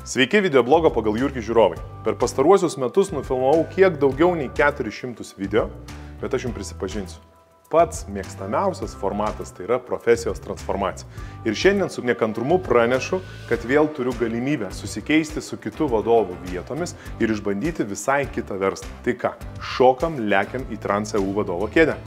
Sveiki videoblogo pagal Jurgį žiūrovai. Per pastaruosius metus nufilmavau kiek daugiau nei 400 video, bet aš jums prisipažinsiu. Pats mėgstamiausias formatas tai yra profesijos transformacija. Ir šiandien su nekantrumu pranešu, kad vėl turiu galimybę susikeisti su kitų vadovų vietomis ir išbandyti visai kitą verslą. Tai ką, šokam, lekiam į Trans.eu vadovo kėdę.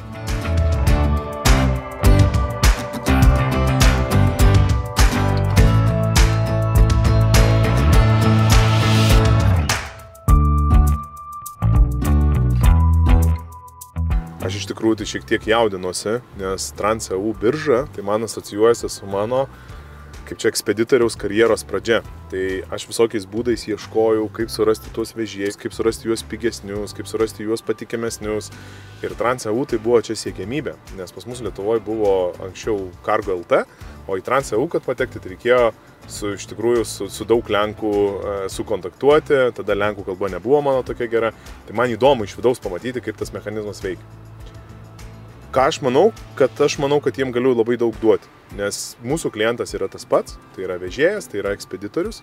Aš iš tikrųjų tai šiek tiek jaudinuosi, nes Trans.eu birža tai man asocijuojasi su mano, kaip čia, ekspeditoriaus karjeros pradžia. Tai aš visokiais būdais ieškojau, kaip surasti tuos vežėjus, kaip surasti juos pigesnius, kaip surasti juos patikimesnius. Ir Trans.eu tai buvo čia siekiamybė, nes pas mus Lietuvoje buvo anksčiau Cargo LT, o į Trans.eu, kad patekti, tai reikėjo iš tikrųjų su daug lenkų sukontaktuoti, tada lenkų kalba nebuvo mano tokia gera. Tai man įdomu iš vidaus pamatyti, kaip tas mechanizmas veikia. Ką aš manau, kad jiem galiu labai daug duoti, nes mūsų klientas yra tas pats, tai yra vežėjas, tai yra ekspeditorius.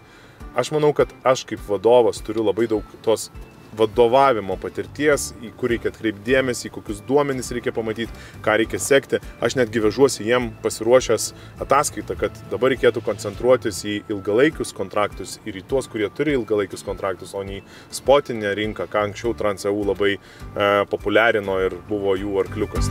Aš manau, kad aš kaip vadovas turiu labai daug tos vadovavimo patirties, į kur reikia atkreipti dėmesį, kokius duomenys reikia pamatyti, ką reikia sekti. Aš netgi vežuosi jiem pasiruošęs ataskaitą, kad dabar reikėtų koncentruotis į ilgalaikius kontraktus ir į tuos, kurie turi ilgalaikius kontraktus, o ne į spotinę rinką, ką anksčiau Trans.eu labai populiarino ir buvo jų arkliukas.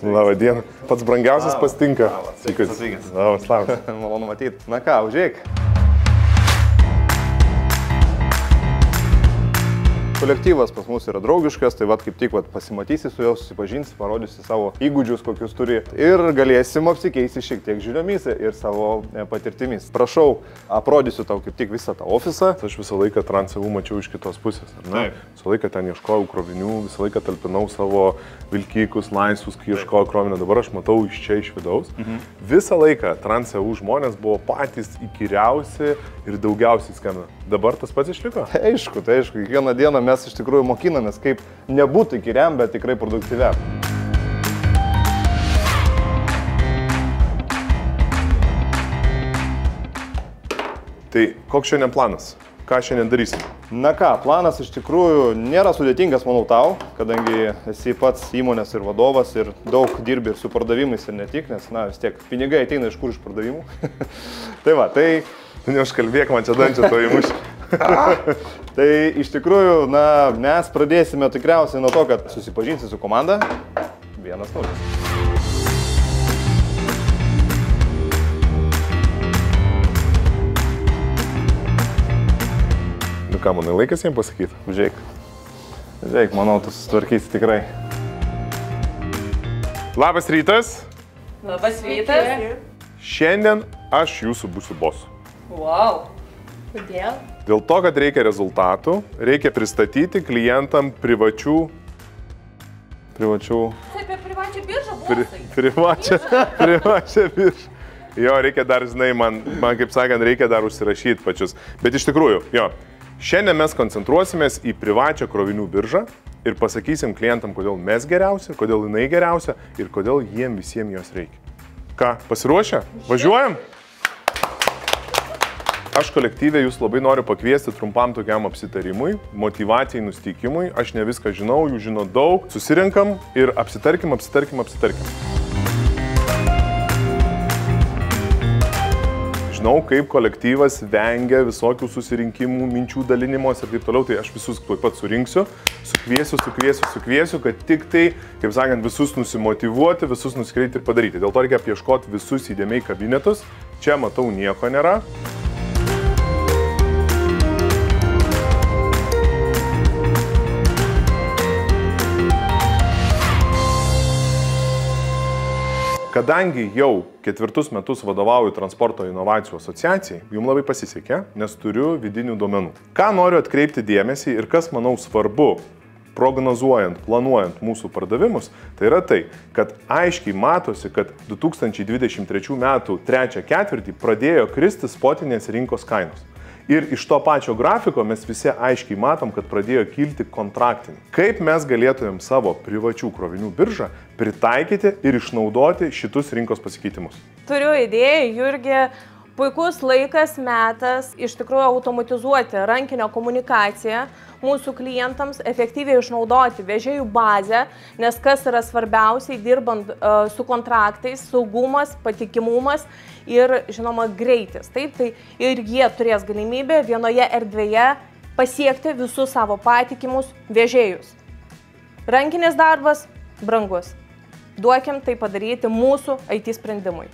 Labą dieną. Pats brangiausias pastinka. Sveikas. Labas. Malonu matyti. Na ką, užeik. Kolektyvas pas mus yra draugiškas, tai vat kaip tik pasimatysi su juo, susipažinsi, parodysi savo įgūdžius, kokius turi ir galėsim apsikeisti šiek tiek žiniomis ir savo patirtimis. Prašau, aprodysiu tau kaip tik visą tą ofisą. Aš visą laiką Trans.eu mačiau iš kitos pusės, ar ne? Visą laiką ten ieškojau krovinių, visą laiką talpinau savo vilkikus, laisvus, kai ieškojau krovinio. Dabar aš matau iš čia, iš vidaus. Visą laiką Trans.eu žmonės buvo patys įkyriausi ir daugiausiai skambino. Dabar tas pats išliko? Aišku, tai aišku. Kiekvieną dieną mes iš tikrųjų mokinamės, kaip nebūti įkyriam, bet tikrai produktyviam. Tai koks šiandien planas? Ką šiandien darysim? Na ką, planas iš tikrųjų nėra sudėtingas, manau, tau, kadangi esi pats įmonės ir vadovas ir daug dirbi ir su pardavimais ir ne tik, nes, na, vis tiek pinigai ateina iš kur iš pardavimų. Tai va, tai... Neužkalbėk man čia dančio to įmuš. Tai iš tikrųjų, na, mes pradėsime tikriausiai nuo to, kad susipažinsi su komanda. 1-0. Nu ką, manai, laikas jiems pasakyti? Žiūrėk. Žiūrėk, manau, tu susitvarkysi tikrai. Labas rytas. Labas rytas. Šiandien aš jūsų būsiu bosu. Wow. Kodėl? Dėl to, kad reikia rezultatų, reikia pristatyti klientam privačių... Tai apie privačią biržą bosai. Privačią biržą. Jo, reikia dar, žinai, man kaip sakant, reikia dar užsirašyti pačius. Bet iš tikrųjų, jo, šiandien mes koncentruosimės į privačią krovinių biržą ir pasakysim klientam, kodėl mes geriausia, kodėl jinai geriausia ir kodėl jiem visiems jos reikia. Ką, pasiruošę? Važiuojam? Aš kolektyviai jūs labai noriu pakviesti trumpam tokiam apsitarimui, motyvacijai, nusteikimui. Aš ne viską žinau, jūs žino daug. Susirinkam ir apsitarkim. Žinau, kaip kolektyvas vengia visokių susirinkimų, minčių dalinimos ir taip toliau, tai aš visus tuoj pat surinksiu, sukviesiu, kad tik tai, kaip sakant, visus nusimotyvuoti, visus nusikreipti ir padaryti. Dėl to reikia apieškoti visus įdėmiai kabinetus. Čia matau nieko nėra. Kadangi jau 4 metus vadovauju Transporto inovacijų asociacijai, jums labai pasisekė, nes turiu vidinių duomenų. Ką noriu atkreipti dėmesį ir kas, manau, svarbu prognozuojant, planuojant mūsų pardavimus, tai yra tai, kad aiškiai matosi, kad 2023 metų trečią ketvirtį pradėjo kristi spotinės rinkos kainos. Ir iš to pačio grafiko mes visi aiškiai matom, kad pradėjo kilti kontraktiniai. Kaip mes galėtumėm savo privačių krovinių biržą pritaikyti ir išnaudoti šitus rinkos pasikeitimus? Turiu idėją, Jurgi, puikus laikas, metas iš tikrųjų automatizuoti rankinę komunikaciją mūsų klientams, efektyviai išnaudoti vežėjų bazę, nes kas yra svarbiausiai dirbant su kontraktais, saugumas, patikimumas ir, žinoma, greitis. Taip, tai ir jie turės galimybę vienoje erdvėje pasiekti visus savo patikimus vežėjus. Rankinis darbas brangus. Duokim tai padaryti mūsų IT sprendimui.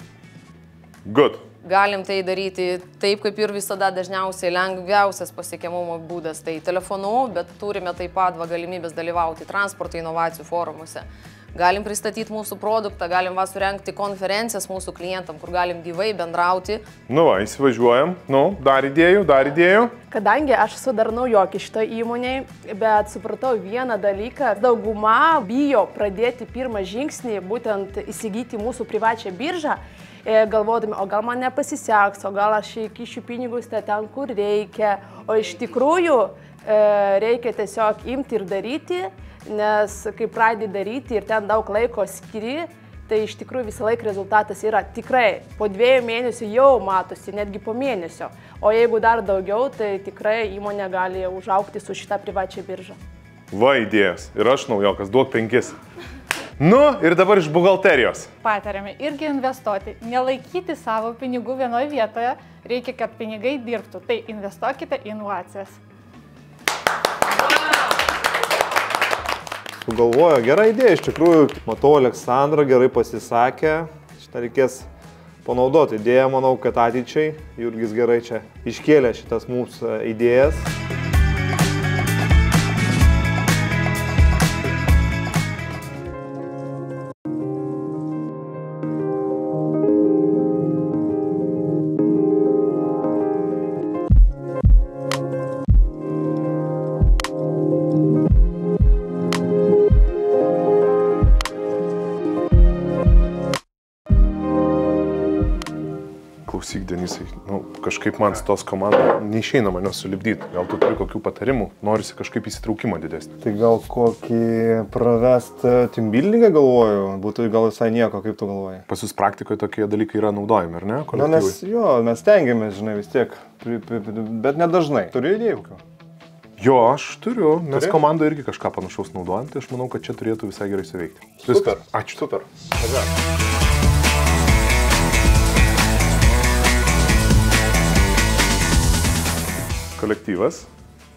Good. Galim tai daryti taip, kaip ir visada dažniausiai lengviausias pasiekiamumo būdas. Tai telefonu, bet turime taip pat galimybės dalyvauti transporto inovacijų forumuose. Galim pristatyti mūsų produktą, galim surengti konferencijas mūsų klientam, kur galim gyvai bendrauti. Nu va, įsivažiuojam. Nu, dar idėjų. Kadangi aš esu dar naujokė šitoje įmonėje, bet supratau vieną dalyką. Dauguma bijo pradėti pirmą žingsnį, būtent įsigyti mūsų privačią biržą, galvodami, o gal man nepasiseks, o gal aš įkišiu pinigus ten, kur reikia. O iš tikrųjų reikia tiesiog imti ir daryti, nes kai pradedi daryti ir ten daug laiko skiri, tai iš tikrųjų visą laiką rezultatas yra tikrai po 2 mėnesių jau matosi, netgi po mėnesio. O jeigu dar daugiau, tai tikrai įmonė gali užaugti su šitą privačią biržą. Va, idėjas. Ir aš naujokas, duok 5. Nu, ir dabar iš buhalterijos. Patariame irgi investuoti, nelaikyti savo pinigų vienoje vietoje, reikia, kad pinigai dirbtų, tai investuokite į inovacijas. Sugalvojo gerą idėją, iš tikrųjų, matau, Aleksandra gerai pasisakė, šitą reikės panaudoti idėją, manau, kad ateičiai Jurgis gerai čia iškėlė šitas mums idėjas. Klausyk, Denisai, kažkaip man su tos komandos neišeina mane sulipdyti. Gal tu turi kokių patarimų, norisi kažkaip įsitraukimo didesnį. Tai gal kokį pravest teambuildingą galvoju, būtų gal visai nieko, kaip tu galvoji? Pas jūs praktikoje tokie dalykai yra naudojami, ar ne? Na, mes stengiamės, žinai, vis tiek, bet nedažnai. Turi idėjų kokių? Jo, aš turiu, nes komanda irgi kažką panašaus naudojam, tai aš manau, kad čia turėtų visai gerai suveikti. Super. Ačiū. Super. Kolektyvas,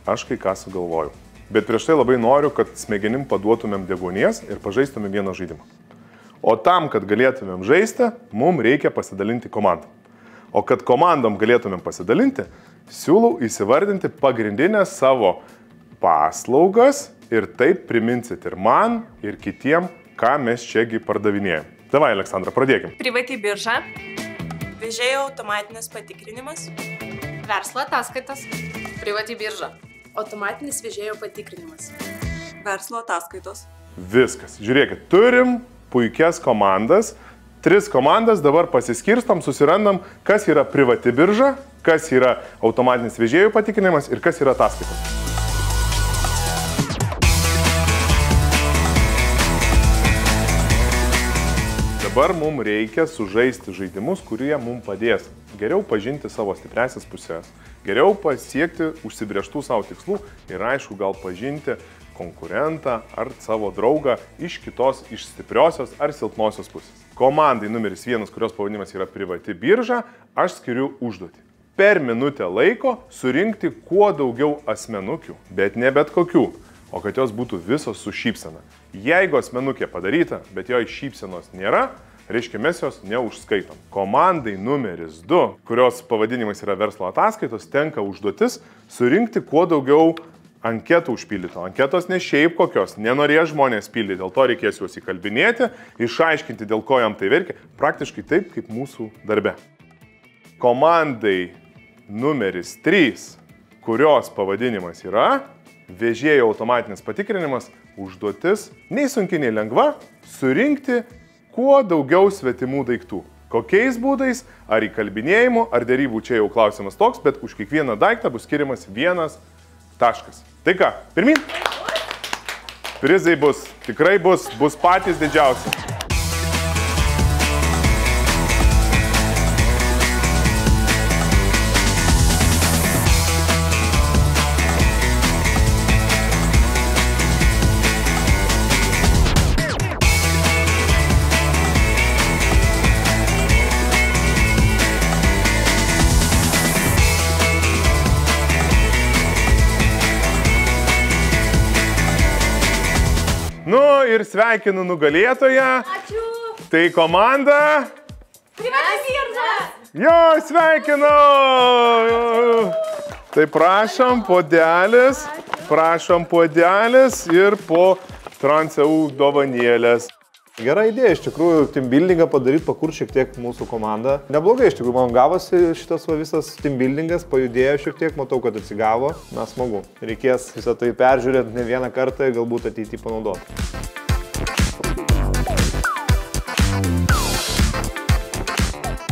aš kai ką sugalvoju. Bet prieš tai labai noriu, kad smegenim paduotumėm deguonies ir pažaistumėm vieną žaidimą. O tam, kad galėtumėm žaisti, mums reikia pasidalinti komandą. O kad komandom galėtumėm pasidalinti, siūlau įsivardinti pagrindinės savo paslaugas ir taip priminsit ir man, ir kitiem, ką mes čiagi pardavinėjom. Davai, Aleksandra, pradėkim. Privati birža, vežėjo automatinis patikrinimas, Verslo ataskaitos, privati birža, automatinis vežėjo patikrinimas, verslo ataskaitos. Viskas. Žiūrėkit, turim puikias komandas. 3 komandas dabar pasiskirstam, susirandam, kas yra privati birža, kas yra automatinis vežėjų patikrinimas ir kas yra ataskaitos. Dabar mums reikia sužaisti žaidimus, kurie mums padės geriau pažinti savo stipriasias pusės, geriau pasiekti užsibrėžtų savo tikslų ir aišku gal pažinti konkurentą ar savo draugą iš kitos, iš stipriosios ar silpnosios pusės. Komandai numeris 1, kurios pavadinimas yra privati birža, aš skiriu užduotį. Per minutę laiko surinkti kuo daugiau asmenukių, bet ne bet kokių, o kad jos būtų visos su šypsena. Jeigu asmenukė padaryta, bet jo šypsenos nėra, reiškia mes jos neužskaitom. Komandai numeris 2, kurios pavadinimas yra verslo ataskaitos, tenka užduotis surinkti kuo daugiau anketų užpildyto. Anketos ne šiaip kokios, nenorės žmonės pildyti, dėl to reikės juos įkalbinėti, išaiškinti, dėl ko jam tai verkia, praktiškai taip, kaip mūsų darbe. Komandai numeris 3, kurios pavadinimas yra vežėjo automatinis patikrinimas, užduotis, nei sunki, nei lengva, surinkti kuo daugiau svetimų daiktų. Kokiais būdais, ar įkalbinėjimu, ar dėrybų, čia jau klausimas toks, bet už kiekvieną daiktą bus skiriamas 1 taškas. Tai ką, pirmin? Prizai tikrai bus patys didžiausi. Nu ir sveikinu nugalėtoją. Ačiū. Tai komanda. Privačią biržą. Jo, sveikinu. Tai prašom puodelis ir po Trans.eu dovanėlės. Gera idėja, iš tikrųjų, teambuildingą padaryti, pakurti šiek tiek mūsų komandą. Neblogai, iš tikrųjų, man gavosi šitas visas teambuildingas, pajudėjo šiek tiek, matau, kad atsigavo. Na, smagu. Reikės visą tai peržiūrėti ne vieną kartą ir galbūt ateityje panaudoti.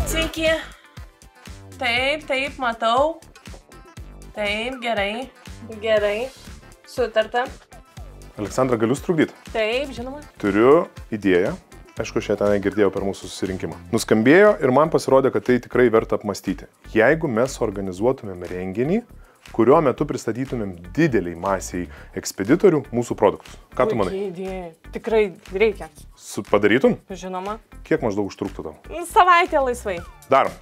Sveiki. Taip, matau. Taip, gerai. Sutarta. Aleksandra, galiu trukdyti? Taip, žinoma. Turiu idėją. Aišku, šią tenai girdėjau per mūsų susirinkimą. Nuskambėjo ir man pasirodė, kad tai tikrai verta apmastyti. Jeigu mes organizuotumėm renginį, kurio metu pristatytumėm dideliai masiai ekspeditorių mūsų produktus. Ką tu manai? Idėja. Tikrai reikia. Padarytum? Žinoma. Kiek maždaug užtruktų tau? Savaitę laisvai. Darom.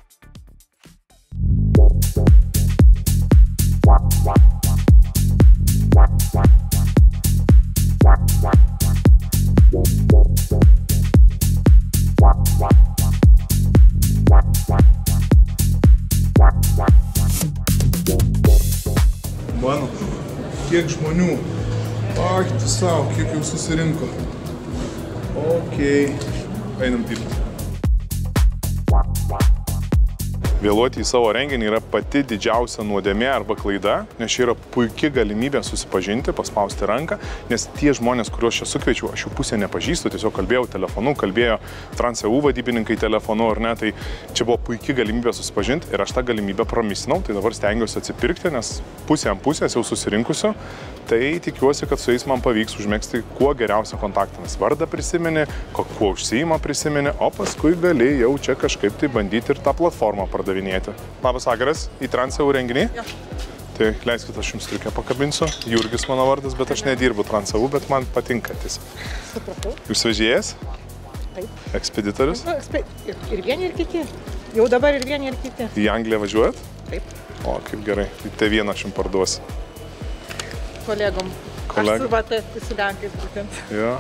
Mano, kiek žmonių? Ak, tu savo, kiek jau susirinko. Okei, einam dirbti. Vėluoti į savo renginį yra pati didžiausia nuodėmė arba klaida, nes čia yra puikia galimybė susipažinti, paspausti ranką, nes tie žmonės, kuriuos čia sukviečiau, aš jų pusę nepažįstu, tiesiog kalbėjau telefonu, kalbėjo Trans.eu vadybininkai telefonu, ar ne, tai čia buvo puikia galimybė susipažinti ir aš tą galimybę pramisinau, tai dabar stengiuosi atsipirkti, nes pusė ant pusės jau susirinkusiu, tai tikiuosi, kad su jais man pavyks užmėgsti kuo geriausią kontaktą, nes vardą prisimeni, kuo užsiima prisimeni, o paskui gali jau čia kažkaip tai bandyti ir tą platformą pardavinėti. Labas vakaras, į Trans.eu renginį. Ja. Tai leiskit, aš jums striukę pakabinsiu. Jurgis mano vardas, bet aš nedirbu Trans.eu, bet man patinka tiesiog. Supratau. Jūs vežėjas? Taip. Ekspeditorius? Ir vieni, ir kiti. Jau dabar ir vieni, ir kiti. Į Angliją važiuojat? Taip. O, kaip gerai. Tai vieną aš jums parduosiu. Kolegom. Aš su lenkais būtent. Jo.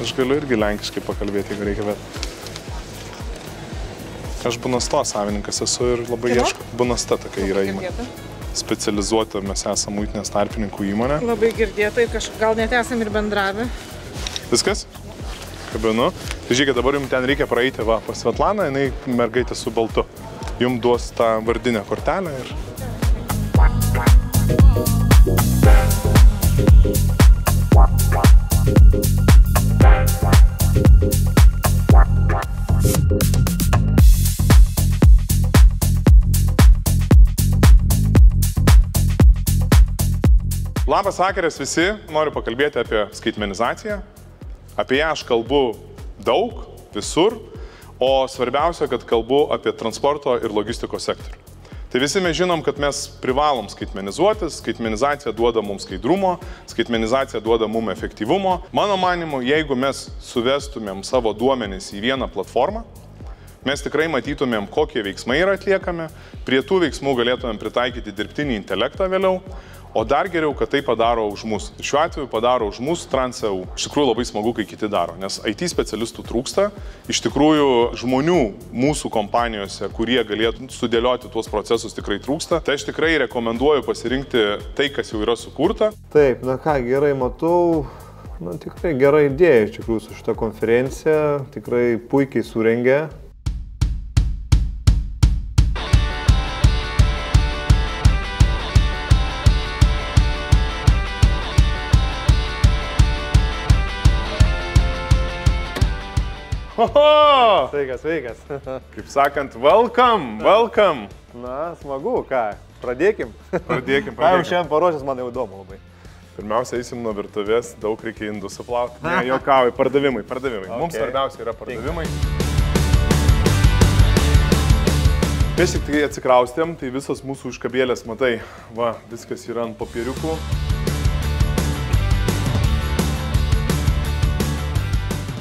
Aš galiu irgi lenkiškai pakalbėti, jeigu reikia, bet... Aš Bunasto savininkas esu ir labai ieškau. Bunasta tokia yra įmonė. Specializuota, mes esame muitinės tarpininkų įmonė. Labai girdėta, gal net esame ir bendravę. Viskas? Kabinu. Tai žiūrėkit, dabar jums ten reikia praeiti pas Svetlaną, jinai mergaitė su baltu. Jums duos tą vardinę kortelę ir... Labas vakaras visi, noriu pakalbėti apie skaitmenizaciją. Apie ją aš kalbu daug, visur, o svarbiausia, kad kalbu apie transporto ir logistikos sektorių. Tai visi mes žinom, kad mes privalom skaitmenizuotis, skaitmenizacija duoda mums skaidrumo, skaitmenizacija duoda mums efektyvumo. Mano manimu, jeigu mes suvestumėm savo duomenis į vieną platformą, mes tikrai matytumėm, kokie veiksmai yra atliekami, prie tų veiksmų galėtumėm pritaikyti dirbtinį intelektą vėliau, o dar geriau, kad tai padaro už mus. Šiuo atveju padaro už mus Trans.eu. Iš tikrųjų labai smagu, kai kiti daro, nes IT specialistų trūksta. Iš tikrųjų žmonių mūsų kompanijose, kurie galėtų sudėlioti tuos procesus, tikrai trūksta. Tai aš tikrai rekomenduoju pasirinkti tai, kas jau yra sukurta. Taip, na ką, gerai matau. Tikrai gera idėja iš tikrųjų su šitą konferenciją. Tikrai puikiai surengė. Oho! Sveikas, sveikas. Kaip sakant, welcome, welcome. Na, smagu, ką, pradėkim. Pradėkim. Ką jau šiandien paruošęs, man jau įdomu labai. Pirmiausia, eisim nuo virtuvės, daug reikia indų suplauti. Ne, juokauju, pardavimai. Mums svarbiausia yra pardavimai. Mes tik tai atsikraustėm, tai visas mūsų užkabėlės, matai, va, viskas yra ant popieriukų.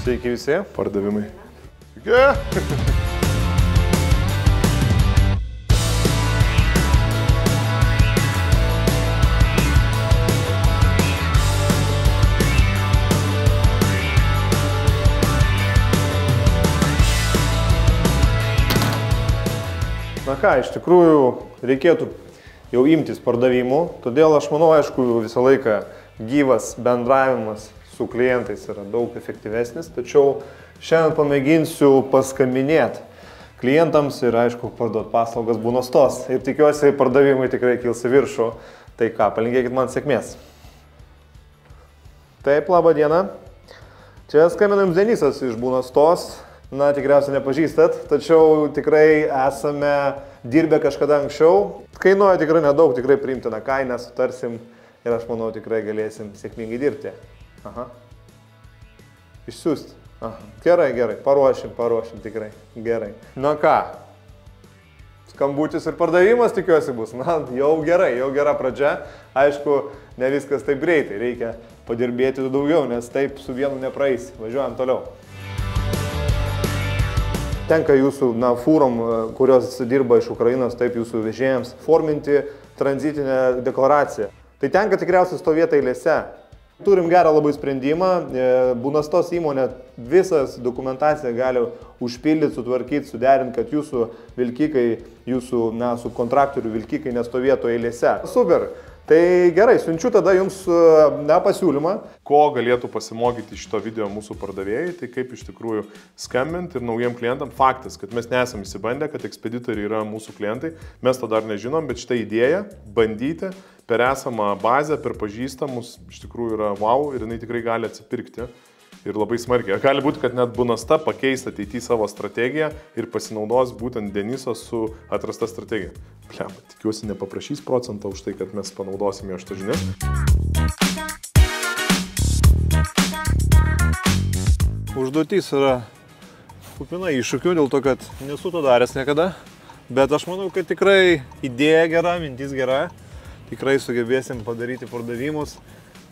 Sveiki visi. Pardavimai. Sveiki. Na ką, iš tikrųjų reikėtų jau imtis pardavimų, todėl aš manau, aišku, visą laiką gyvas bendravimas su klientais yra daug efektyvesnis, tačiau šiandien pamėginsiu paskambinėti klientams ir, aišku, parduoti paslaugas Bunastos. Ir tikiuosi, pardavimai tikrai kils į viršų. Tai ką, palinkėkit man sėkmės. Taip, labą dieną. Čia skambina jums Denisas iš Bunastos. Na, tikriausiai nepažįstat, tačiau tikrai esame dirbę kažkada anksčiau. Kainuoja tikrai nedaug, tikrai priimtina kainą, sutarsim ir aš manau tikrai galėsim sėkmingai dirbti. Aha. Išsiųsti. Aha. Gerai, paruošim tikrai. Gerai. Na ką, skambutis ir pardavimas tikiuosi bus. Na, jau gera pradžia. Aišku, ne viskas taip greitai, reikia padirbėti daugiau, nes taip su vienu nepraeisi. Važiuojam toliau. Tenka jūsų fūrom, kurios dirba iš Ukrainos, taip jūsų vežėjams, forminti tranzitinę deklaraciją. Tai tenka tikriausiai stovėti eilėse. Turim gerą labai sprendimą, Bunastos įmonė visas dokumentaciją gali užpildyti, sutvarkyti, suderinti, kad jūsų vilkikai, jūsų subkontraktorių vilkikai nestovėtų eilėse. Super! Tai gerai, siunčiu tada jums pasiūlymą. Ko galėtų pasimokyti iš šito video mūsų pardavėjai, tai kaip iš tikrųjų skambinti ir naujiem klientam. Faktas, kad mes nesam įsibandę, kad ekspeditoriai yra mūsų klientai, mes to dar nežinom, bet šitą idėją bandyti per esamą bazę, per pažįstamus, iš tikrųjų yra wow ir jinai tikrai gali atsipirkti. Ir labai smarkiai. Gali būti, kad net Bunasta pakeis ateityje savo strategiją ir pasinaudos būtent Deniso su atrasta strategija. Pliam, tikiuosi nepaprašys procentą už tai, kad mes panaudosime šitą žinią. Užduotis yra kupina iššūkių, dėl to, kad nesu to daręs niekada. Bet aš manau, kad tikrai idėja gera, mintis gera. Tikrai sugebėsim padaryti pardavimus.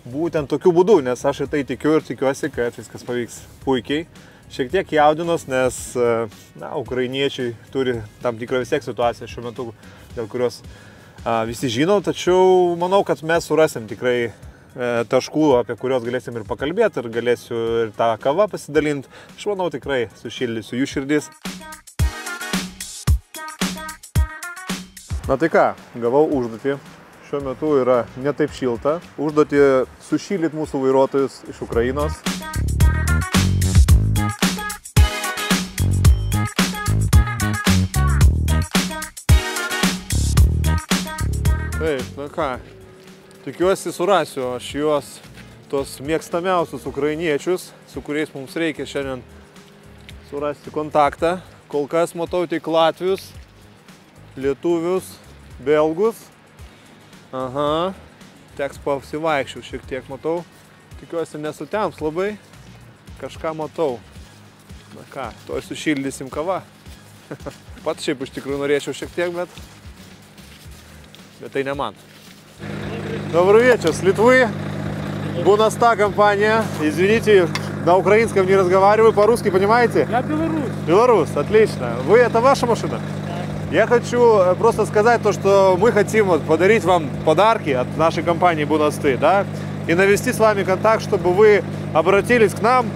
Būtent tokiu būdu, nes aš į tai tikiu ir tikiuosi, kad viskas pavyks puikiai. Šiek tiek jaudinos, nes ukrainiečiai turi tam tikrą vis tiek situaciją šiuo metu, dėl kurios visi žino, tačiau manau, kad mes surasim tikrai taškų, apie kuriuos galėsim ir pakalbėti, ir galėsiu ir tą kavą pasidalinti. Aš manau, tikrai sušildysiu jų širdis. Na tai ką, gavau užduotį. Šiuo metu yra netaip šilta. Užduotį sušildyti mūsų vairuotojus iš Ukrainos. Taip, na ką, tikiuosi surasiu aš juos, tos mėgstamiausius ukrainiečius, su kuriais mums reikia šiandien surasti kontaktą. Kol kas matau tik latvius, lietuvius, belgus. Aha, teks pasivaikščiau šiek tiek, matau. Tikiuosi nesutems labai. Kažką matau. Na ką, to sušildysim kavą. Pats šiaip iš tikrųjų norėčiau šiek tiek, bet tai ne man. Добрый вечер, с Литвы. Бунаста компания. Извините, на украинском не разговариваю, по-русски понимаете? Я белорус. Белорус, отлично. Вы, это ваша машина? Я хочу просто сказать то, что мы хотим подарить вам подарки от нашей компании Бунасты, да, и навести с вами контакт, чтобы вы обратились к нам,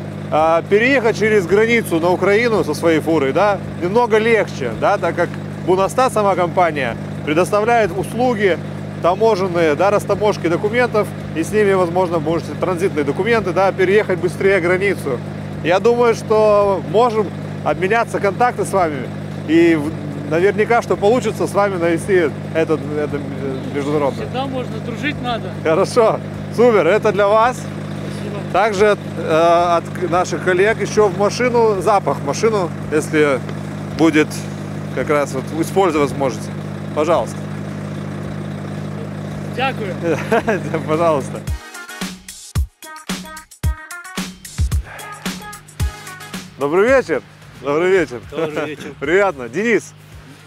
переехать через границу на Украину со своей фурой, да, немного легче, да, так как Бунаста, сама компания, предоставляет услуги таможенные, да, растаможки документов, и с ними, возможно, можете транзитные документы, да, переехать быстрее границу. Я думаю, что можем обменяться контакты с вами и наверняка, что получится с вами навести это международное. Всегда можно, дружить надо. Хорошо, супер, это для вас. Спасибо. Также от наших коллег еще в машину, запах машину, если будет как раз вот использовать сможете. Пожалуйста. Дякую. Пожалуйста. Добрый вечер. Добрый вечер. Добрый вечер. Приятно. Денис.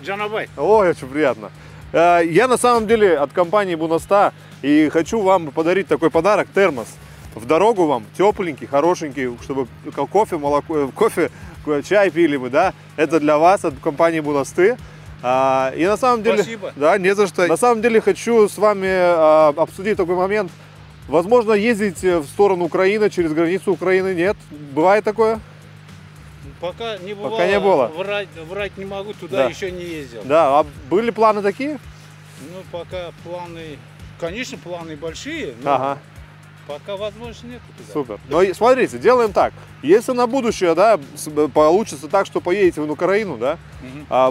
Джанабай. Ой, очень приятно. Я на самом деле от компании Буноста и хочу вам подарить такой подарок, термос. В дорогу вам, тепленький, хорошенький, чтобы кофе, молоко, чай пили бы, да? Это для вас от компании Буносты. И на самом деле, спасибо. Да, не за что. На самом деле хочу с вами обсудить такой момент. Возможно, ездить в сторону Украины, через границу Украины, нет? Бывает такое? Пока не было. Пока не было. Врать не могу, туда Да. еще не ездил. Да, а были планы такие? Ну, пока планы, конечно, планы большие, но Ага. пока возможности нет туда. Супер. Но смотрите, делаем так. Если на будущее, да, получится так, что поедете в Украину, да,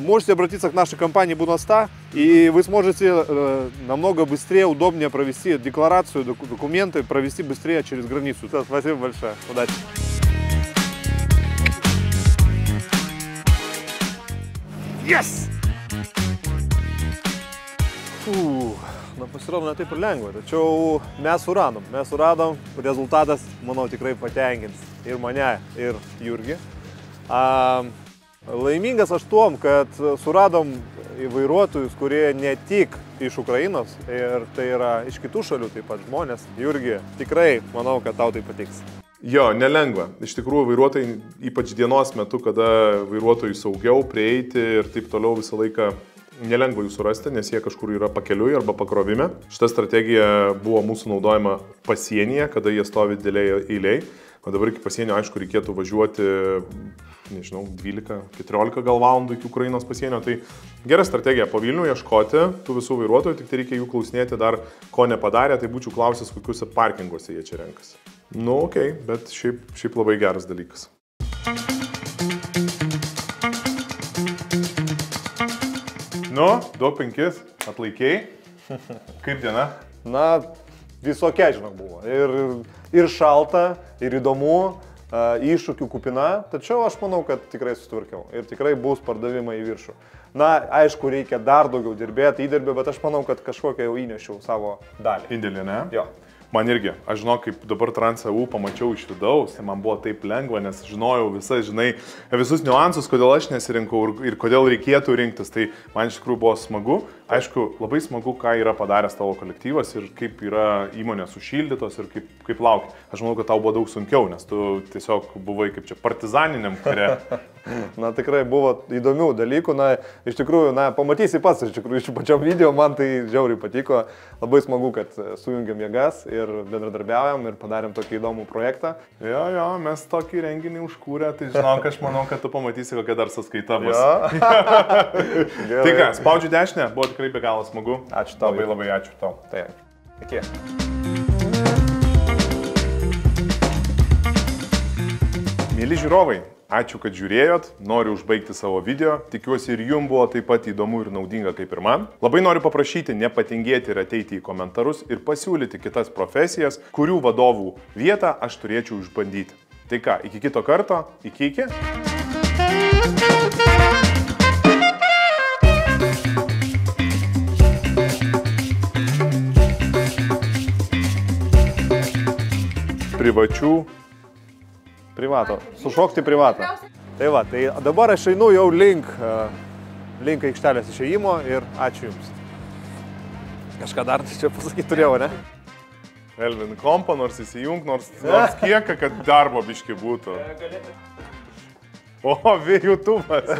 можете обратиться к нашей компании Буноста, и вы сможете намного быстрее, удобнее провести декларацию, документы, провести быстрее через границу. Да, спасибо большое. Удачи. Yes! Фу, na pasirodo ne taip ir lengva, tačiau mes suradom, rezultatas, manau, tikrai patenkins ir mane, ir Jurgį. Laimingas aš tuom, kad suradom vairuotojus, kurie ne tik iš Ukrainos, ir tai yra iš kitų šalių taip pat žmonės. Jurgi, tikrai manau, kad tau tai patiks. Jo, nelengva. Iš tikrųjų, vairuotojai, ypač dienos metu, kada vairuotojai saugiau prieiti ir taip toliau visą laiką nelengva jų surasti, nes jie kažkur yra pakeliui arba pakrovime. Šita strategija buvo mūsų naudojama pasienyje, kada jie stovi dideliai eiliai. O dabar iki pasienio, aišku, reikėtų važiuoti, nežinau, 12-14 gal valandų iki Ukrainos pasienio. Tai gera strategija po Vilnių ieškoti tų visų vairuotojų, tik tai reikia jų klausinėti dar, ko nepadarė, tai būčiau klausęs, kokiuose parkinguose jie čia renkasi. Nu, okei, bet šiaip labai geras dalykas. Nu, 2-5, atlaikiai. Kaip diena? Na, visokia, žinok, buvo. Ir šalta, ir įdomu, iššūkių kupina, tačiau aš manau, kad tikrai sutvarkiau ir tikrai bus pardavimai į viršų. Na, aišku, reikia dar daugiau dirbėti, įdirbė, bet aš manau, kad kažkokią jau įnešiau savo dalį. Indėlį, ne? Jo. Man irgi, aš žinau, kaip dabar Trans.eu pamačiau iš vidaus, tai man buvo taip lengva, nes žinojau visus niuansus, kodėl aš nesirinkau ir kodėl reikėtų rinktis, tai man iš tikrųjų buvo smagu. Aišku, labai smagu, ką yra padaręs tavo kolektyvas ir kaip yra įmonės sušildytos ir kaip laukia. Aš manau, kad tau buvo daug sunkiau, nes tu tiesiog buvai kaip čia partizaniniam kare. Na, tikrai buvo įdomių dalykų, na, iš tikrųjų, na, pamatysi pats, iš tikrųjų, iš pačiam video man tai žiauriai patiko, labai smagu, kad sujungiam jėgas ir bendradarbiaujam ir padarėm tokį įdomų projektą. Jo, mes tokį renginį užkūrė, tai žinok, aš manau, kad tu pamatysi, kokia dar sąskaita bus. Tai ką, spaudžiu dešinę, buvo tikrai be galo smagu. Ačiū tau. Labai ačiū tau. Tai, iki. Mėly žiūrovai, ačiū, kad žiūrėjot, noriu užbaigti savo video, tikiuosi ir jums buvo taip pat įdomu ir naudinga kaip ir man. Labai noriu paprašyti nepatingėti ir ateiti į komentarus ir pasiūlyti kitas profesijas, kurių vadovų vietą aš turėčiau išbandyti. Tai ką, iki kito karto, iki. Privato. Sušokti privatą. Tai va, tai dabar aš einu jau link aikštelės išėjimo ir ačiū Jums. Kažką dar čia pasakyti turėjau, ne? Elvin kompą, nors įsijung, nors kiek, kad darbo biški būtų. O, YouTube'as.